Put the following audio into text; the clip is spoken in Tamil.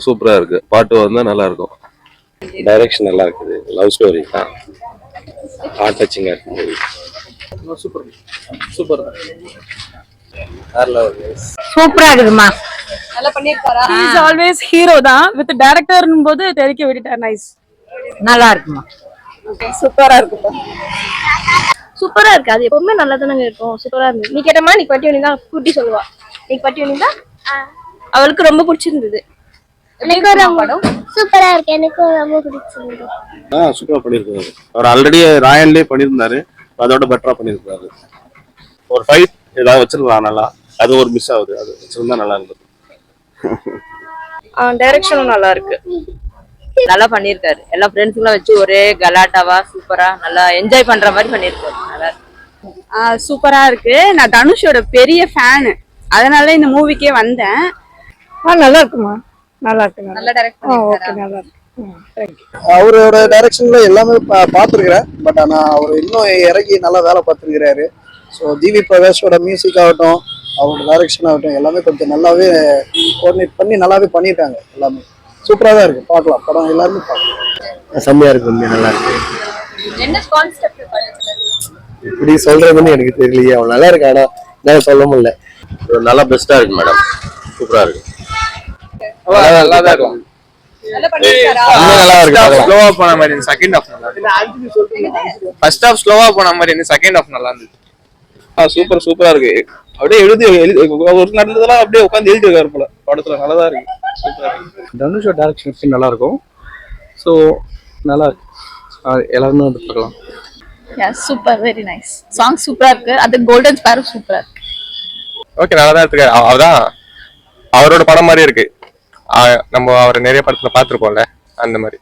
சூப்பரா இருக்கு. பாட்டு வந்தா நல்லா இருக்கும். டைரக்ஷன் நல்லா இருக்குது. லவ் ஸ்டோரி தான். ஹார்ட் டச்சிங்கா இருக்கு. சூப்பர் சூப்பர் சூப்பரா இருக்குமா. நல்லா பண்ணிருக்காரா? He is always hero தான். With director போது தெரிக்க விட்டுட்டார். நைஸ். நல்லா இருக்குமா. சூப்பரா இருக்குப்பா. சூப்பரா இருக்கு. அது எப்பவுமே நல்லா தானங்க இருக்கும். சூப்பரா இருக்கு. நீ கேட்டமா நீ பட்டி வந்தா குட்டி சொல்லுவா. நீ பட்டி வந்தா அவளுக்கு ரொம்ப பிடிச்சிருந்தது. எனக்கு படம் சூப்பரா இருக்கு. எனக்கு ரொம்ப பிடிச்சிருந்தது. சூப்பரா பண்ணிருக்காரு. அவர் ஆல்ரெடி ராயன்லயே பண்ணியிருந்தாரு. அதோட பெட்டரா பண்ணிருக்காரு. ஒரு ஃபைட் ஏதாவது வச்சிருக்கலாம் நல்லா. அது ஒரு மிஸ் ஆகுது. அது வச்சிருந்தா நல்லா இருந்தது. டைரக்ஷனும் நல்லா இருக்கு. நல்லா பண்ணிருக்காரு. எல்லா ஃப்ரெண்ட்ஸுங்களும் வச்சு ஒரே கலாட்டாவா சூப்பரா நல்லா என்ஜாய் பண்ற மாதிரி பண்ணிருக்காரு. நல்லா இருக்கு. சூப்பரா இருக்கு. நான் தனுஷோட பெரிய ஃபேனு, அதனால இந்த மூவிக்கே வந்தேன். நல்லா இருக்குமா. நல்லா இருக்கு. நல்லா டைரக்ட் பண்ணிருக்காரா? நல்லா இருக்கு. அவரோட டைரக்ஷன்ல எல்லாமே பார்த்துருக்கிறேன். பட் ஆனா அவர் இன்னும் இறங்கி நல்லா வேலை பார்த்துருக்கிறாரு. ஸோ ஜிவி பிரகாஷோட மியூசிக் ஆகட்டும், அவரோட டைரக்ஷன் ஆகட்டும், எல்லாமே கொஞ்சம் நல்லாவே கோஆர்டினேட் பண்ணி நல்லாவே பண்ணியிருக்காங்க. எல்லாமே சூப்பராக தான் இருக்கு. பார்க்கலாம், படம் எல்லாருமே பார்க்கலாம். செம்மையா இருக்கு. உண்மையா நல்லா இருக்கு. என்ன கான்செப்ட் படத்துல? இப்படி சொல்றதுன்னு எனக்கு தெரியலையே. அவன் நல்லா இருக்கு. ஆனா நான் சொல்ல முடியல. நல்லா பெஸ்டா இருக்கு மேடம். சூப்பரா இருக்கு. நல்லா தான் இருக்கும். நல்லா பண்ணிருக்காரா? நல்லா இருக்கு. ஸ்லோவா போன மாதிரி இருந்துச்சு. செகண்ட் ஹாஃப் நல்லா இருந்துச்சு. ஃபர்ஸ்ட் ஹாஃப் ஸ்லோவா போன மாதிரி இருந்துச்சு. செகண்ட் ஹாஃப் நல்லா இருந்துச்சு. சூப்பர் சூப்பரா இருக்கு. அப்படியே எழுதி ஒரு நடந்ததெல்லாம் அப்படியே உட்காந்து எழுதி இருக்காரு போல படத்துல. நல்லா தான் இருக்கு. சூப்பரா இருக்கு. தனுஷோட டைரக்ஷன் நல்லா இருக்கும். ஸோ நல்லா இருக்கு. எல்லாருமே வந்து பார்க்கலாம். Super, very nice. சாங் சூப்பரா இருக்கு. அது கோல்டன் ஸ்பேரோ சூப்பரா இருக்கு. ஓகே, நல்லா தான் இருக்கு. அவதான் அவரோட படம் மாதிரி இருக்கு. நம்ம அவரை நிறைய படத்துல பார்த்துருப்போம்ல, அந்த மாதிரி.